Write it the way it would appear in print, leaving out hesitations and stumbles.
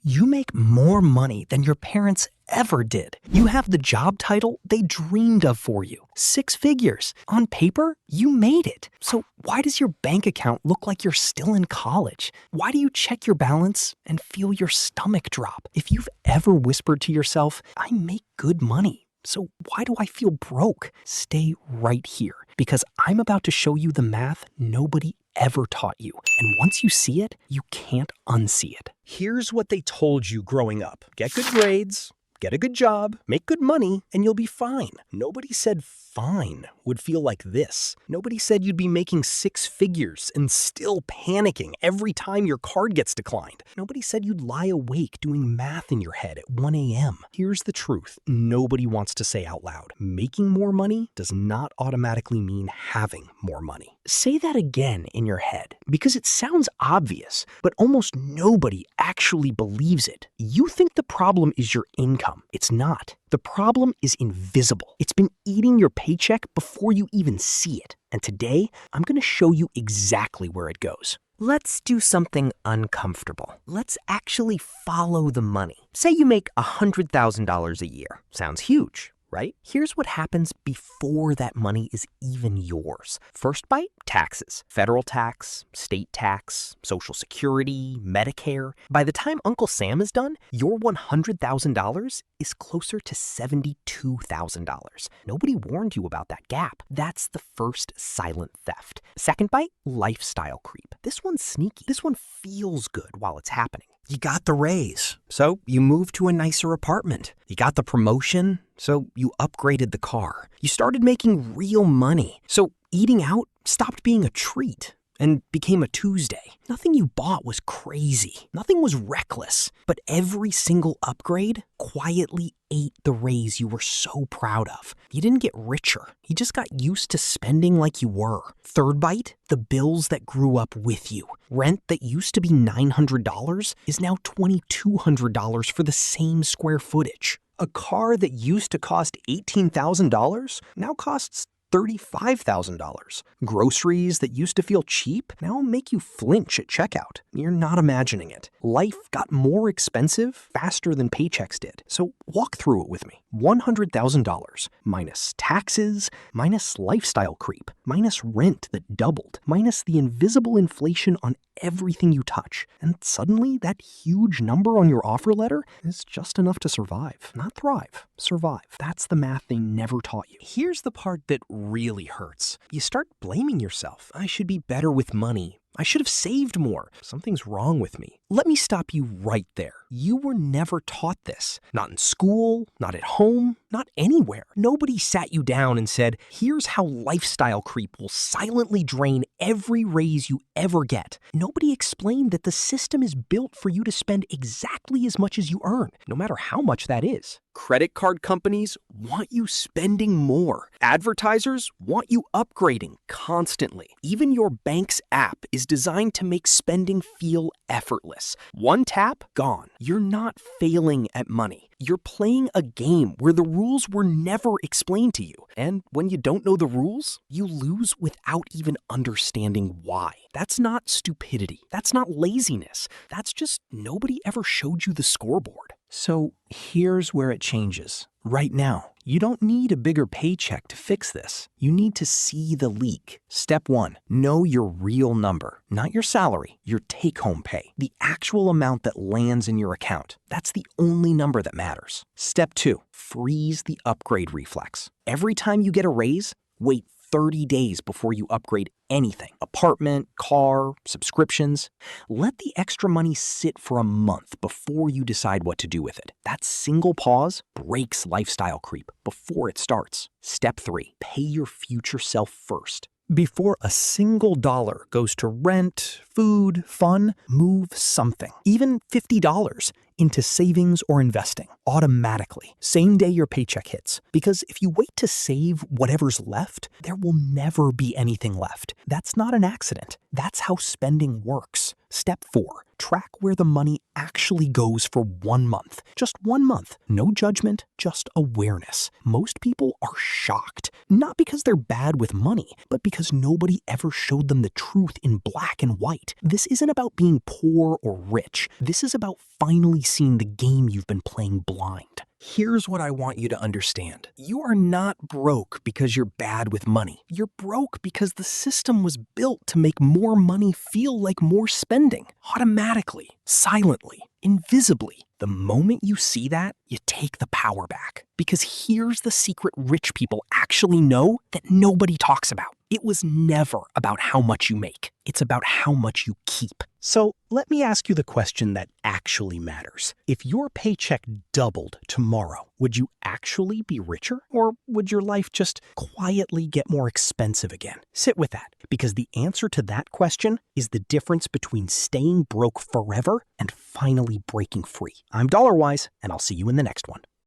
You make more money than your parents ever did. You have the job title they dreamed of for you. 6 figures. On paper, you made it. So why does your bank account look like you're still in college? Why do you check your balance and feel your stomach drop? If you've ever whispered to yourself, I make good money, so why do I feel broke? Stay right here, because I'm about to show you the math nobody ever taught you. And once you see it, you can't unsee it. Here's what they told you growing up. Get good grades, get a good job, make good money, and you'll be fine. Nobody said fine would feel like this. Nobody said you'd be making 6 figures and still panicking every time your card gets declined. Nobody said you'd lie awake doing math in your head at 1 a.m. Here's the truth nobody wants to say out loud. Making more money does not automatically mean having more money. Say that again in your head, because it sounds obvious, but almost nobody actually believes it. You think the problem is your income. It's not. The problem is invisible. It's been eating your paycheck before you even see it. And today, I'm going to show you exactly where it goes. Let's do something uncomfortable. Let's actually follow the money. Say you make $100,000 a year. Sounds huge, right? Here's what happens before that money is even yours. First bite, taxes. Federal tax, state tax, Social Security, Medicare. By the time Uncle Sam is done, your $100,000 is closer to $72,000. Nobody warned you about that gap. That's the first silent theft. Second bite, lifestyle creep. This one's sneaky. This one feels good while it's happening. You got the raise, so you moved to a nicer apartment. You got the promotion, so you upgraded the car. You started making real money, so eating out stopped being a treat and became a Tuesday. Nothing you bought was crazy. Nothing was reckless. But every single upgrade quietly ate the raise you were so proud of. You didn't get richer. You just got used to spending like you were. Third bite, the bills that grew up with you. Rent that used to be $900 is now $2,200 for the same square footage. A car that used to cost $18,000 now costs $35,000. Groceries that used to feel cheap now make you flinch at checkout. You're not imagining it. Life got more expensive faster than paychecks did. So walk through it with me. $100,000 minus taxes, minus lifestyle creep, minus rent that doubled, minus the invisible inflation on everything you touch. And suddenly that huge number on your offer letter is just enough to survive. Not thrive, survive. That's the math they never taught you. Here's the part that really hurts. You start blaming yourself. I should be better with money. I should have saved more. Something's wrong with me. Let me stop you right there. You were never taught this. Not in school, not at home, not anywhere. Nobody sat you down and said, here's how lifestyle creep will silently drain every raise you ever get. Nobody explained that the system is built for you to spend exactly as much as you earn, no matter how much that is. Credit card companies want you spending more. Advertisers want you upgrading constantly. Even your bank's app is designed to make spending feel effortless. One tap, gone. You're not failing at money. You're playing a game where the rules were never explained to you. And when you don't know the rules, you lose without even understanding why. That's not stupidity. That's not laziness. That's just nobody ever showed you the scoreboard. So here's where it changes. Right now, you don't need a bigger paycheck to fix this. You need to see the leak. Step 1, know your real number. Not your salary, your take-home pay. The actual amount that lands in your account. That's the only number that matters. Step 2, freeze the upgrade reflex. Every time you get a raise, wait 30 days before you upgrade anything. Apartment, car, subscriptions. Let the extra money sit for a month before you decide what to do with it. That single pause breaks lifestyle creep before it starts. Step 3, pay your future self first. Before a single dollar goes to rent, food, fun, move something, even $50, into savings or investing automatically, same day your paycheck hits. Because if you wait to save whatever's left, there will never be anything left. That's not an accident. That's how spending works. Step 4, track where the money actually goes for 1 month. Just 1 month. No judgment, just awareness. Most people are shocked, not because they're bad with money, but because nobody ever showed them the truth in black and white. right. This isn't about being poor or rich. This is about finally seeing the game you've been playing blind. Here's what I want you to understand. You are not broke because you're bad with money. You're broke because the system was built to make more money feel like more spending. Automatically, silently, invisibly. The moment you see that, you take the power back. Because here's the secret rich people actually know that nobody talks about. It was never about how much you make. It's about how much you keep. So let me ask you the question that actually matters. If your paycheck doubled tomorrow, would you actually be richer? Or would your life just quietly get more expensive again? Sit with that, because the answer to that question is the difference between staying broke forever and finally breaking free. I'm DollarWise, and I'll see you in the next one.